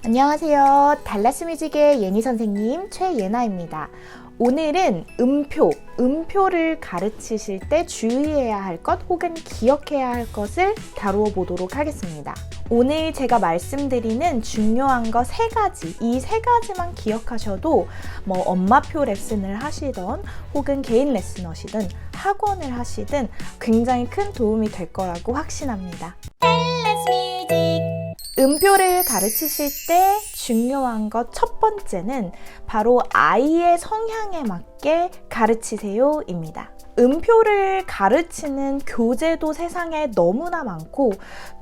안녕하세요. 달라스 뮤직의 예니 선생님 최예나입니다. 오늘은 음표를 가르치실 때 주의해야 할 것 혹은 기억해야 할 것을 다루어 보도록 하겠습니다. 오늘 제가 말씀드리는 중요한 거 3가지, 이 3가지만 기억하셔도 엄마표 레슨을 하시던 혹은 개인 레슨 하시든 학원을 하시든 굉장히 큰 도움이 될 거라고 확신합니다. 음표를 가르치실 때 중요한 것 첫 번째는 바로 아이의 성향에 맞게 가르치세요입니다. 음표를 가르치는 교재도 세상에 너무나 많고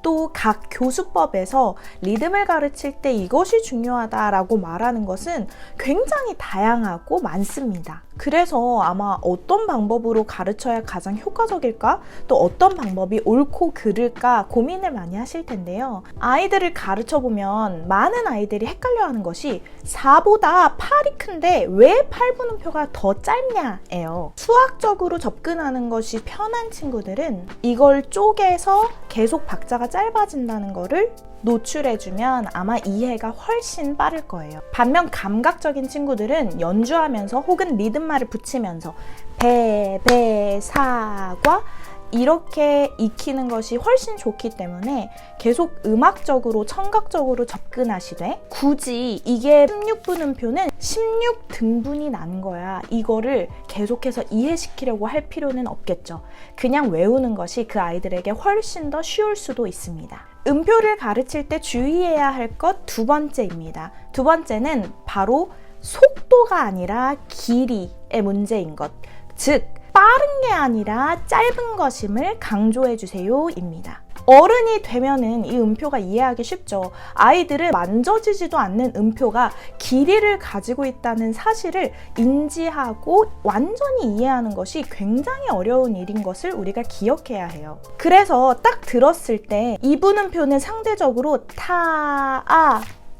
또 각 교수법에서 리듬을 가르칠 때 이것이 중요하다라고 말하는 것은 굉장히 다양하고 많습니다. 그래서 아마 어떤 방법으로 가르쳐야 가장 효과적일까? 또 어떤 방법이 옳고 그를까 고민을 많이 하실 텐데요. 아이들을 가르쳐보면 많은 아이들이 헷갈려하는 것이 4보다 8이 큰데 왜 8분음표가 더 짧냐예요. 수학적으로 접근하는 것이 편한 친구들은 이걸 쪼개서 계속 박자가 짧아진다는 거를 노출해주면 아마 이해가 훨씬 빠를 거예요. 반면 감각적인 친구들은 연주하면서 혹은 리듬말을 붙이면서 배, 사과 이렇게 익히는 것이 훨씬 좋기 때문에 계속 음악적으로 청각적으로 접근하시되 굳이 이게 16분음표는 16등분이 난 거야, 이거를 계속해서 이해시키려고 할 필요는 없겠죠. 그냥 외우는 것이 그 아이들에게 훨씬 더 쉬울 수도 있습니다. 음표를 가르칠 때 주의해야 할 것 2번째입니다. 2번째는 바로 속도가 아니라 길이의 문제인 것, 즉 빠른 게 아니라 짧은 것임을 강조해 주세요입니다. 어른이 되면은 이 음표가 이해하기 쉽죠. 아이들은 만져지지도 않는 음표가 길이를 가지고 있다는 사실을 인지하고 완전히 이해하는 것이 굉장히 어려운 일인 것을 우리가 기억해야 해요. 그래서 딱 들었을 때 이 분음표는 상대적으로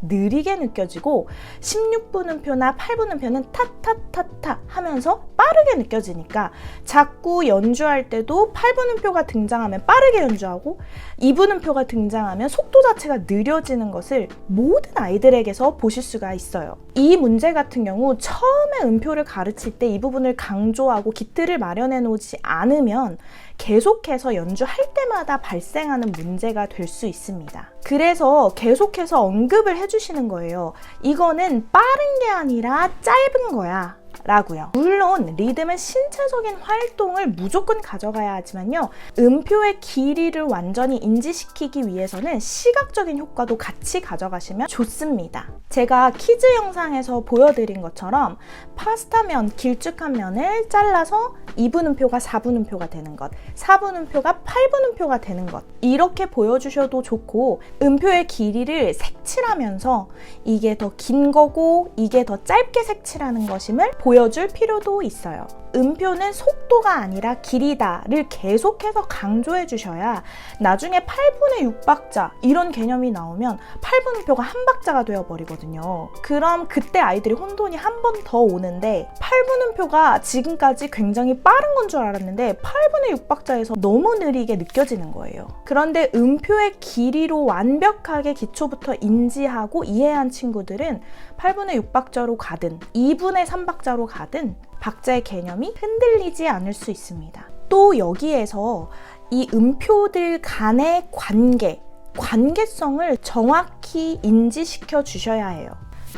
느리게 느껴지고 16분음표나 8분음표는 타타타타 하면서 빠르게 느껴지니까 자꾸 연주할 때도 8분음표가 등장하면 빠르게 연주하고 2분음표가 등장하면 속도 자체가 느려지는 것을 모든 아이들에게서 보실 수가 있어요. 이 문제 같은 경우 처음에 음표를 가르칠 때 이 부분을 강조하고 기틀을 마련해 놓지 않으면 계속해서 연주할 때마다 발생하는 문제가 될 수 있습니다. 그래서 계속해서 언급을 해주시는 거예요. 이거는 빠른 게 아니라 짧은 거야 라고요. 물론 리듬은 신체적인 활동을 무조건 가져가야 하지만요, 음표의 길이를 완전히 인지시키기 위해서는 시각적인 효과도 같이 가져가시면 좋습니다. 제가 퀴즈 영상에서 보여드린 것처럼 파스타면, 길쭉한 면을 잘라서 2분음표가 4분음표가 되는 것, 4분음표가 8분음표가 되는 것, 이렇게 보여주셔도 좋고, 음표의 길이를 색칠하면서 이게 더 긴 거고 이게 더 짧게 색칠하는 것임을 보여줄 필요도 있어요. 음표는 속도가 아니라 길이다를 계속해서 강조해 주셔야 나중에 8분의 6박자 이런 개념이 나오면 8분음표가 한 박자가 되어버리거든요. 그럼 그때 아이들이 혼돈이 한 번 더 오는데 8분음표가 지금까지 굉장히 빠른 건 줄 알았는데 8분의 6박자에서 너무 느리게 느껴지는 거예요. 그런데 음표의 길이로 완벽하게 기초부터 인지하고 이해한 친구들은 8분의 6박자로 가든 2분의 3박자로 가든 박자의 개념이 흔들리지 않을 수 있습니다. 또 여기에서 이 음표들 간의 관계성을 정확히 인지시켜 주셔야 해요.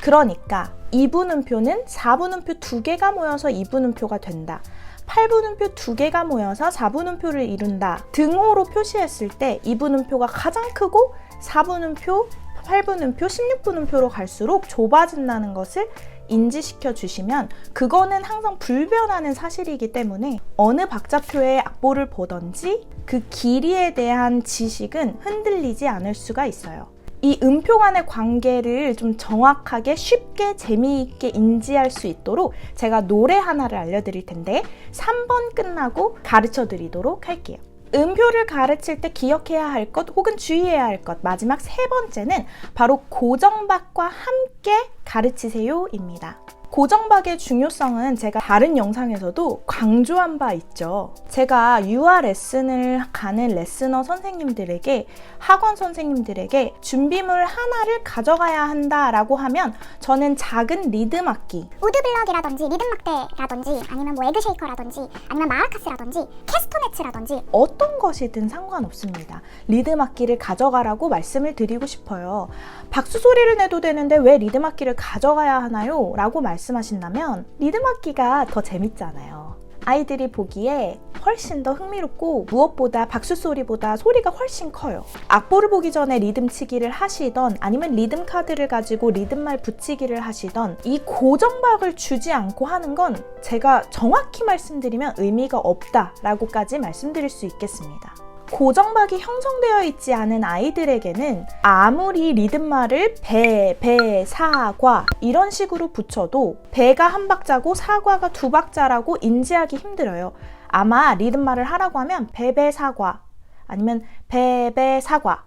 그러니까 2분음표는 4분음표 2개가 모여서 2분음표가 된다. 8분음표 2개가 모여서 4분음표를 이룬다 등호로 표시했을 때 2분음표가 가장 크고 4분음표, 8분음표, 16분음표로 갈수록 좁아진다는 것을 인지시켜 주시면 그거는 항상 불변하는 사실이기 때문에 어느 박자표의 악보를 보던지 그 길이에 대한 지식은 흔들리지 않을 수가 있어요. 이 음표 간의 관계를 좀 정확하게 쉽게 재미있게 인지할 수 있도록 제가 노래 하나를 알려드릴 텐데 3번 끝나고 가르쳐 드리도록 할게요. 음표를 가르칠 때 기억해야 할 것 혹은 주의해야 할 것 마지막 3번째는 바로 고정박과 함께 가르치세요입니다. 고정박의 중요성은 제가 다른 영상에서도 강조한 바 있죠. 제가 유아 레슨을 가는 레스너 선생님들에게, 학원 선생님들에게 준비물 하나를 가져가야 한다라고 하면 저는 작은 리듬 악기, 우드블럭이라든지 리듬막대라든지 아니면 뭐 에그쉐이커라든지 아니면 마라카스라든지 캐스토네츠라든지 어떤 것이든 상관없습니다. 리듬 악기를 가져가라고 말씀을 드리고 싶어요. 박수 소리를 내도 되는데 왜 리듬 악기를 가져가야 하나요? 라고 말씀하신다면 리듬 악기가 더 재밌잖아요. 아이들이 보기에 훨씬 더 흥미롭고 무엇보다 박수 소리보다 소리가 훨씬 커요. 악보를 보기 전에 리듬 치기를 하시던 아니면 리듬 카드를 가지고 리듬말 붙이기를 하시던 이 고정박을 주지 않고 하는 건 제가 정확히 말씀드리면 의미가 없다라고까지 말씀드릴 수 있겠습니다. 고정박이 형성되어 있지 않은 아이들에게는 아무리 리듬말을 배, 사과 이런 식으로 붙여도 배가 한 박자고 사과가 두 박자라고 인지하기 힘들어요. 아마 리듬말을 하라고 하면 배배 사과 아니면 배배 사과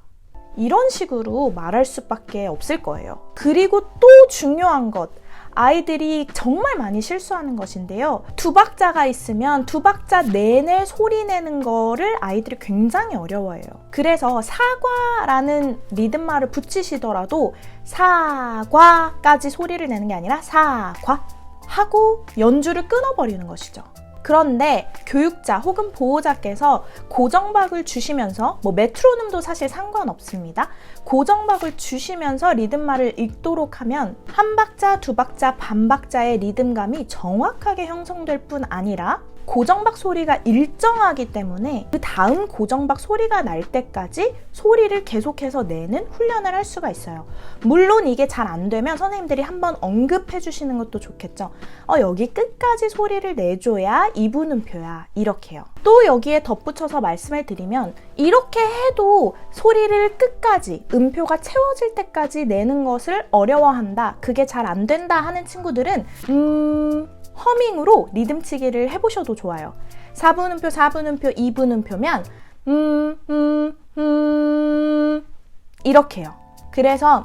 이런 식으로 말할 수밖에 없을 거예요. 그리고 또 중요한 것, 아이들이 정말 많이 실수하는 것인데요. 두 박자가 있으면 두 박자 내내 소리 내는 거를 아이들이 굉장히 어려워해요. 그래서 사과라는 리듬말을 붙이시더라도 사과까지 소리를 내는 게 아니라 사과 하고 연주를 끊어버리는 것이죠. 그런데 교육자 혹은 보호자께서 고정박을 주시면서 메트로놈도 사실 상관없습니다. 고정박을 주시면서 리듬말을 읽도록 하면 한 박자, 두 박자, 반 박자의 리듬감이 정확하게 형성될 뿐 아니라 고정박 소리가 일정하기 때문에 그 다음 고정박 소리가 날 때까지 소리를 계속해서 내는 훈련을 할 수가 있어요. 물론 이게 잘 안 되면 선생님들이 한번 언급해 주시는 것도 좋겠죠. 여기 끝까지 소리를 내줘야 이분음표야, 이렇게요. 또 여기에 덧붙여서 말씀을 드리면 이렇게 해도 소리를 끝까지 음표가 채워질 때까지 내는 것을 어려워한다, 그게 잘 안 된다 하는 친구들은 허밍으로 리듬치기를 해보셔도 좋아요. 4분음표, 4분음표, 2분음표면 이렇게요. 그래서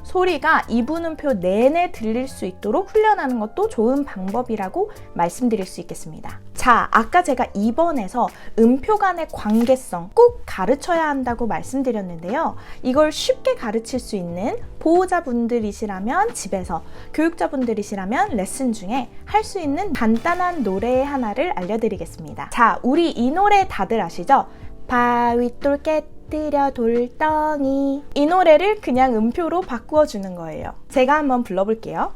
소리가 2분음표 내내 들릴 수 있도록 훈련하는 것도 좋은 방법이라고 말씀드릴 수 있겠습니다. 자, 아까 제가 2번에서 음표 간의 관계성 꼭 가르쳐야 한다고 말씀드렸는데요. 이걸 쉽게 가르칠 수 있는 보호자분들이시라면 집에서, 교육자분들이시라면 레슨 중에 할 수 있는 간단한 노래 하나를 알려드리겠습니다. 자, 우리 이 노래 다들 아시죠? 바위돌 깨뜨려 돌덩이. 이 노래를 그냥 음표로 바꾸어 주는 거예요. 제가 한번 불러볼게요.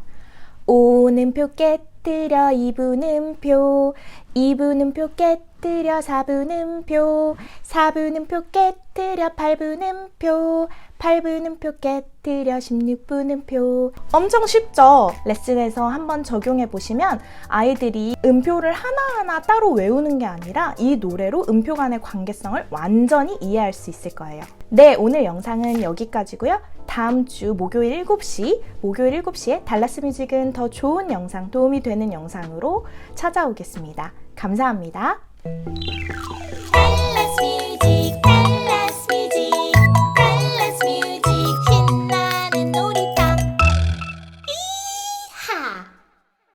오음표 깨뜨려 2분음표, 2분음표 깨뜨려 4분음표, 4분음표 깨뜨려 8분음표, 8분음표 깨뜨려 16분음표. 엄청 쉽죠? 레슨에서 한번 적용해 보시면 아이들이 음표를 하나하나 따로 외우는 게 아니라 이 노래로 음표 간의 관계성을 완전히 이해할 수 있을 거예요. 네, 오늘 영상은 여기까지고요. 다음 주 목요일 7시에 달라스 뮤직은 더 좋은 영상, 도움이 되는 영상으로 찾아오겠습니다. 감사합니다.